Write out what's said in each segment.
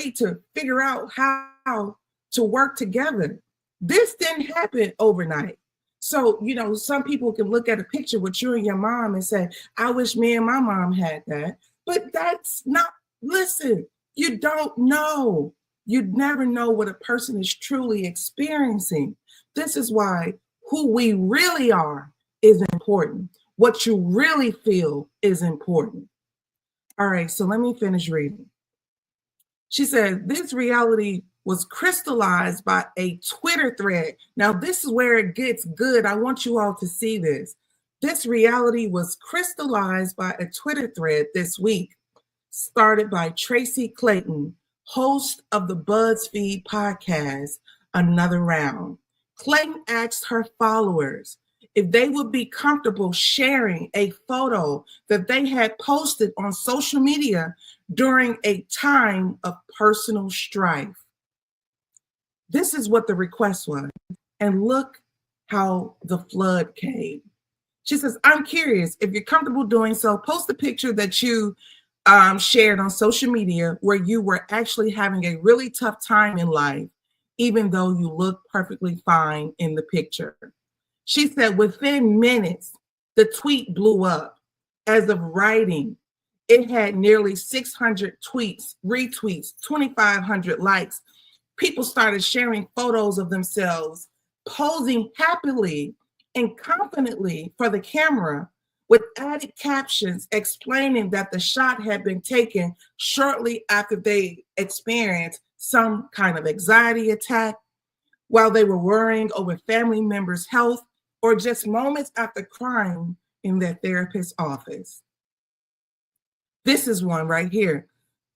agreed to figure out how to work together. This didn't happen overnight. So, some people can look at a picture with you and your mom and say, I wish me and my mom had that. But that's not, listen, you don't know. You'd never know what a person is truly experiencing. This is why who we really are is important. What you really feel is important. All right, so let me finish reading. She said, this reality was crystallized by a Twitter thread. Now, this is where it gets good. I want you all to see this. This reality was crystallized by a Twitter thread this week, started by Tracy Clayton, host of the BuzzFeed podcast, Another Round. Clayton asked her followers if they would be comfortable sharing a photo that they had posted on social media during a time of personal strife. This is what the request was. And look how the flood came. She says, I'm curious if you're comfortable doing so, post a picture that you shared on social media where you were actually having a really tough time in life, even though you look perfectly fine in the picture. She said within minutes, the tweet blew up. As of writing, it had nearly 600 tweets, retweets, 2,500 likes. People started sharing photos of themselves posing happily and confidently for the camera with added captions explaining that the shot had been taken shortly after they experienced some kind of anxiety attack, while they were worrying over family members' health, or just moments after crying in their therapist's office. This is one right here.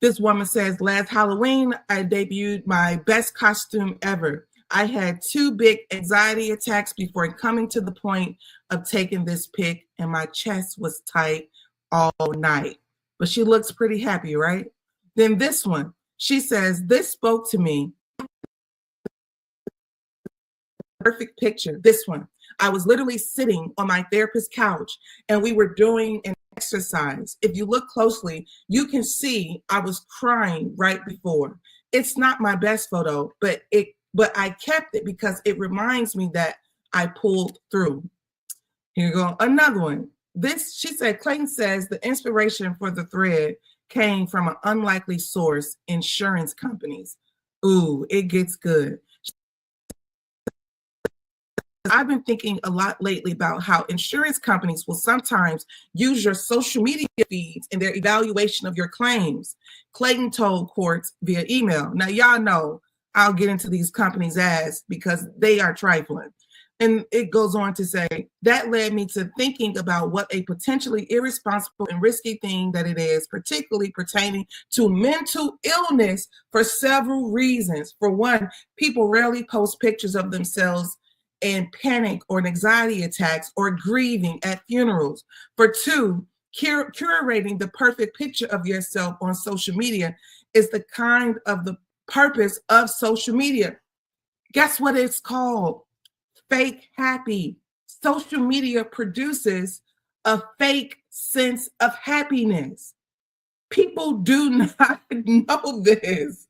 This woman says, last Halloween, I debuted my best costume ever. I had 2 big anxiety attacks before coming to the point of taking this pic, and my chest was tight all night. But she looks pretty happy, right? Then this one, she says, this spoke to me. Perfect picture. This one, I was literally sitting on my therapist's couch and we were doing an exercise. If you look closely, you can see I was crying right before. It's not my best photo, but I kept it because it reminds me that I pulled through. Here you go. Another one. This, she said, Clayton says the inspiration for the thread came from an unlikely source, insurance companies. Ooh, it gets good. I've been thinking a lot lately about how insurance companies will sometimes use your social media feeds in their evaluation of your claims. Clayton told courts via email. Now, y'all know I'll get into these companies' ass because they are trifling. And it goes on to say, that led me to thinking about what a potentially irresponsible and risky thing that it is, particularly pertaining to mental illness for several reasons. For one, people rarely post pictures of themselves in panic or anxiety attacks or grieving at funerals. For two, curating the perfect picture of yourself on social media is the kind of the purpose of social media. Guess what it's called? Fake happy. Social media produces a fake sense of happiness. People do not know this.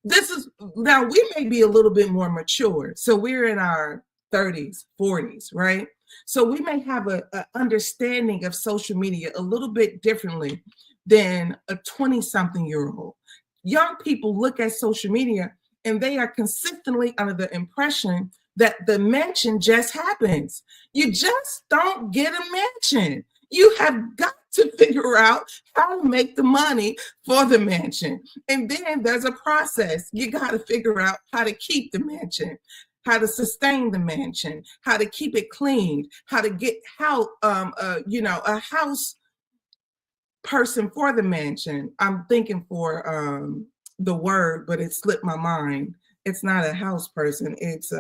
This is, now we may be a little bit more mature. So we're in our 30s, 40s, right? So we may have a understanding of social media a little bit differently than a 20-something-year-old. Young people look at social media and they are consistently under the impression that the mention just happens. You just don't get a mention. You have got to figure out how to make the money for the mention. And then there's a process. You got to figure out how to keep the mention, how to sustain the mansion, how to keep it cleaned, how to get a house person for the mansion. I'm thinking for the word, but it slipped my mind. It's not a house person. It's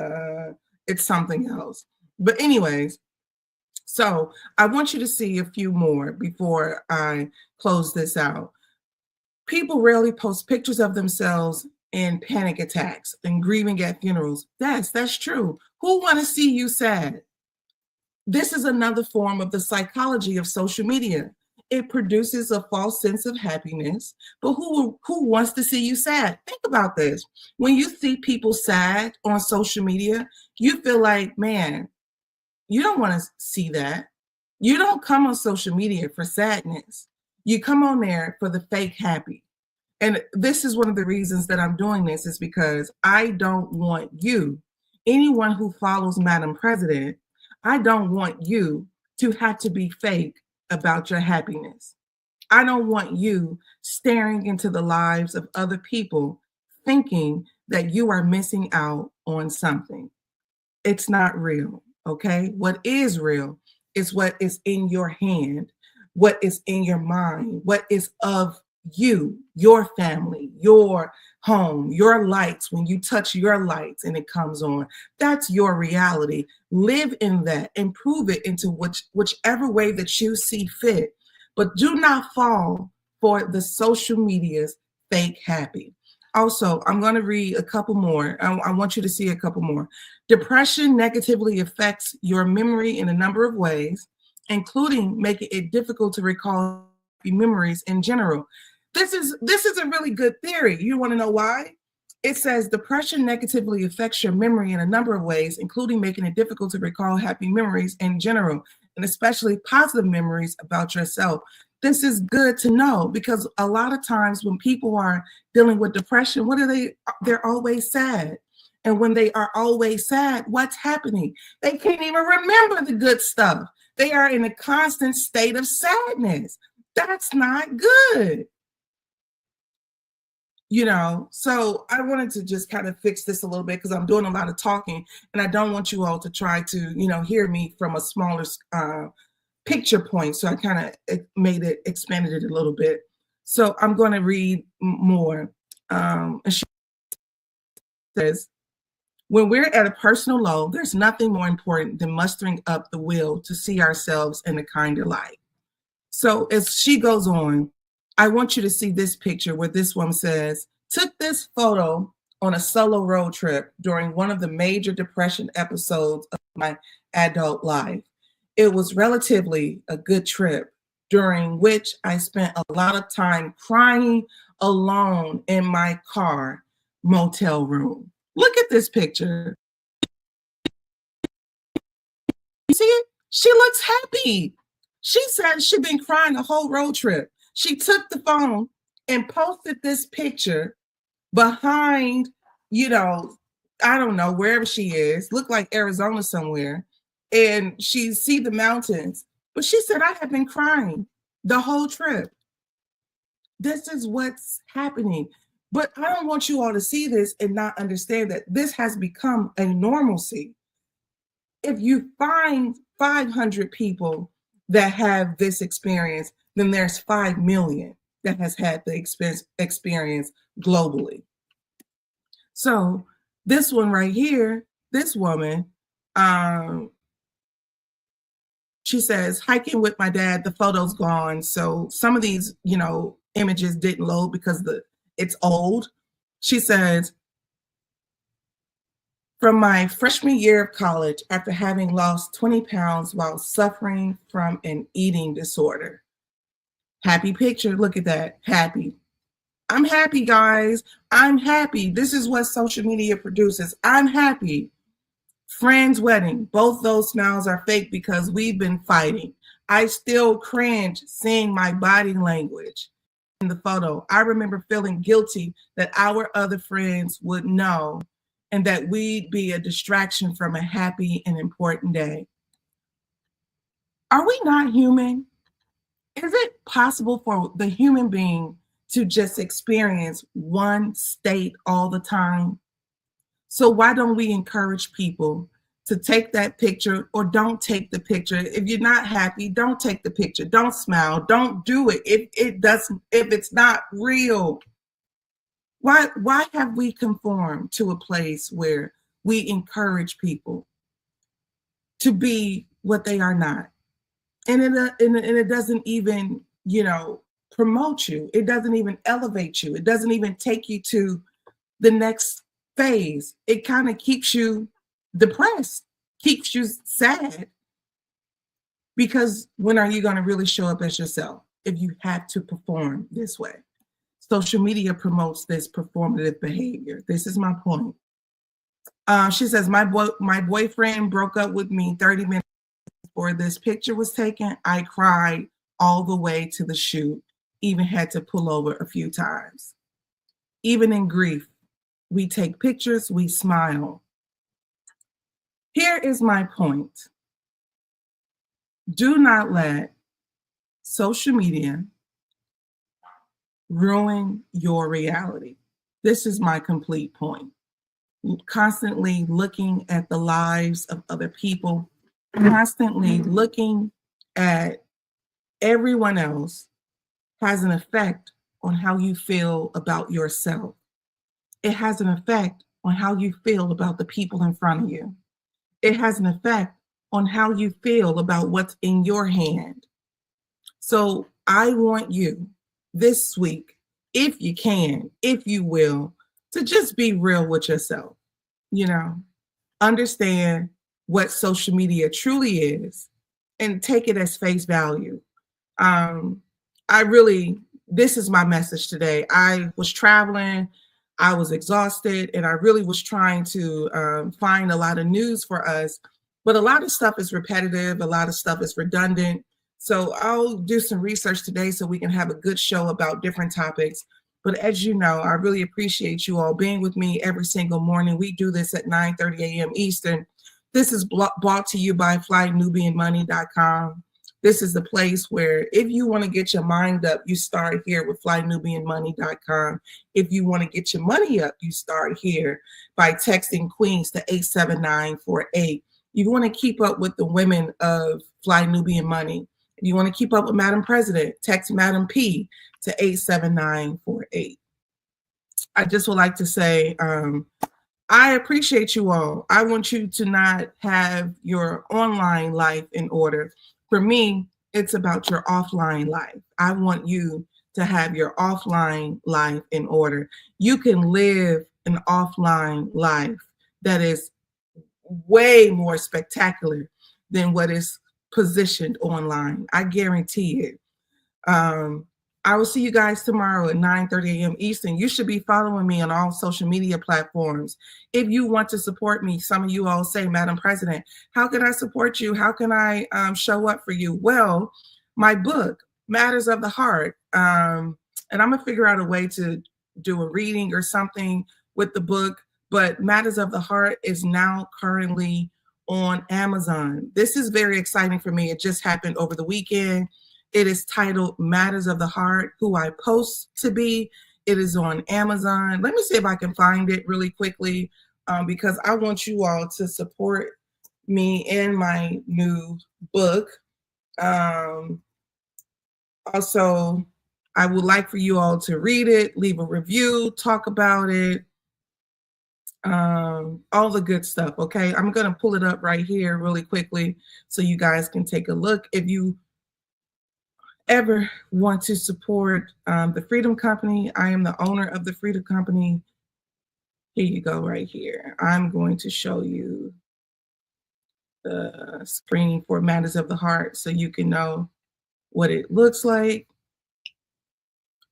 something else. But anyways, so I want you to see a few more before I close this out. People rarely post pictures of themselves in panic attacks and grieving at funerals. That's true. Who want to see you sad? This is another form of the psychology of social media. it produces a false sense of happiness. But who wants to see you sad? Think about this. When you see people sad on social media, you feel like, man, you don't want to see that. You don't come on social media for sadness. You come on there for the fake happy. And this is one of the reasons that I'm doing this, is because I don't want you, anyone who follows Madam President, I don't want you to have to be fake about your happiness. I don't want you staring into the lives of other people thinking that you are missing out on something. It's not real, okay? What is real is what is in your hand, what is in your mind, what is of you, your family, your home, your lights. When you touch your lights and it comes on, that's your reality. Live in that and prove it into whichever way that you see fit. But do not fall for the social media's fake happy. Also, I'm going to read a couple more. I want you to see a couple more. Depression negatively affects your memory in a number of ways, including making it difficult to recall memories in general. This is a really good theory. You want to know why? It says depression negatively affects your memory in a number of ways, including making it difficult to recall happy memories in general, and especially positive memories about yourself. This is good to know, because a lot of times when people are dealing with depression, what are they? They're always sad. And when they are always sad, what's happening? They can't even remember the good stuff. They are in a constant state of sadness. That's not good. So I wanted to just kind of fix this a little bit, because I'm doing a lot of talking and I don't want you all to try to, hear me from a smaller picture point. So I kind of expanded it a little bit. So I'm going to read more. And she says, when we're at a personal low, there's nothing more important than mustering up the will to see ourselves in a kinder light. So as she goes on, I want you to see this picture where this woman says, took this photo on a solo road trip during one of the major depression episodes of my adult life. It was relatively a good trip, during which I spent a lot of time crying alone in my car motel room. Look at this picture. You see it? She looks happy. She said she'd been crying the whole road trip. She took the phone and posted this picture behind, I don't know, wherever she is, looked like Arizona somewhere, and she see the mountains. But she said, I have been crying the whole trip. This is what's happening. But I don't want you all to see this and not understand that this has become a normalcy. If you find 500 people that have this experience, then there's 5 million that has had the experience globally. So this one right here, this woman, she says, hiking with my dad, the photo's gone. So some of these, images didn't load because it's old. She says, from my freshman year of college, after having lost 20 pounds while suffering from an eating disorder. Happy picture. Look at that. Happy. I'm happy, guys. I'm happy. This is what social media produces. I'm happy. Friend's wedding. Both those smiles are fake because we've been fighting. I still cringe seeing my body language in the photo. I remember feeling guilty that our other friends would know and that we'd be a distraction from a happy and important day. Are we not human? Is it possible for the human being to just experience one state all the time? So why don't we encourage people to take that picture, or don't take the picture? If you're not happy, don't take the picture. Don't smile. Don't do it. If it's not real. Why have we conformed to a place where we encourage people to be what they are not? And it doesn't even, promote you. It doesn't even elevate you. It doesn't even take you to the next phase. It kind of keeps you depressed, keeps you sad. Because when are you going to really show up as yourself? if you have to perform this way. Social media promotes this performative behavior. This is my point. She says, my boyfriend broke up with me 30 minutes before this picture was taken. I cried all the way to the shoot, even had to pull over a few times. Even in grief, we take pictures, we smile. Here is my point. Do not let social media ruin your reality. This is my complete point. Constantly looking at the lives of other people, constantly looking at everyone else has an effect on how you feel about yourself. It has an effect on how you feel about the people in front of you. It has an effect on how you feel about what's in your hand. So I want you this week, if you can, if you will, to just be real with yourself. You know, understand what social media truly is and take it as face value. This is my message today. I was traveling, I was exhausted, and I really was trying to find a lot of news for us, but a lot of stuff is repetitive, a lot of stuff is redundant. So I'll do some research today so we can have a good show about different topics. But as you know, I really appreciate you all being with me every single morning. We do this at 9:30 a.m. Eastern. This is brought to you by flynubianmoney.com. This is the place where if you want to get your mind up, you start here with flynubianmoney.com. If you want to get your money up, you start here by texting Queens to 87948. You want to keep up with the women of Fly Nubian Money. If you want to keep up with Madam President, text Madam P to 87948. I just would like to say, I appreciate you all. I want you to not have your online life in order. For me, it's about your offline life. I want you to have your offline life in order. You can live an offline life that is way more spectacular than what is positioned online. I guarantee it. I will see you guys tomorrow at 9:30 a.m. Eastern. You should be following me on all social media platforms. If you want to support me, some of you all say, Madam President, how can I support you? How can I show up for you? Well, my book, Matters of the Heart, and I'm going to figure out a way to do a reading or something with the book, but Matters of the Heart is now currently on Amazon. This is very exciting for me. It just happened over the weekend. It is titled Matters of the Heart, Who I Post to Be. It is on Amazon. Let me see if I can find it really quickly because I want you all to support me in my new book. Also, I would like for you all to read it, leave a review, talk about it, all the good stuff, okay? I'm going to pull it up right here really quickly so you guys can take a look. If you ever want to support the Freedom Company, I am the owner of the Freedom Company. Here you go right here. I'm going to show you the screen for Matters of the Heart so you can know what it looks like.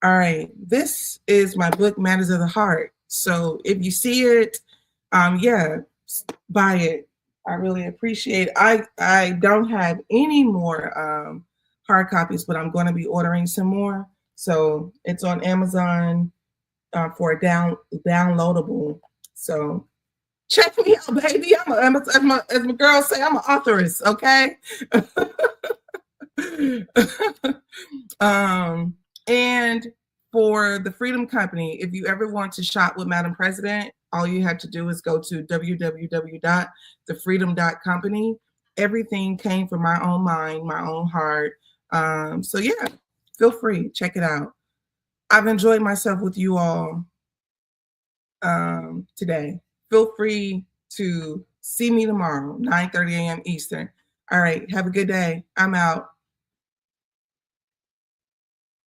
All right, this is my book, Matters of the Heart. So if you see it, yeah, buy it. I really appreciate it. I don't have any more hard copies, but I'm going to be ordering some more. So it's on Amazon for a downloadable. So check me out, baby. As my girls say, I'm an authoress, okay? And for the Freedom Company, if you ever want to shop with Madam President, all you have to do is go to www.thefreedom.company. Everything came from my own mind, my own heart. So yeah, feel free, check it out. I've enjoyed myself with you all today. Feel free to see me tomorrow, 9:30 a.m. Eastern. All right, have a good day. I'm out.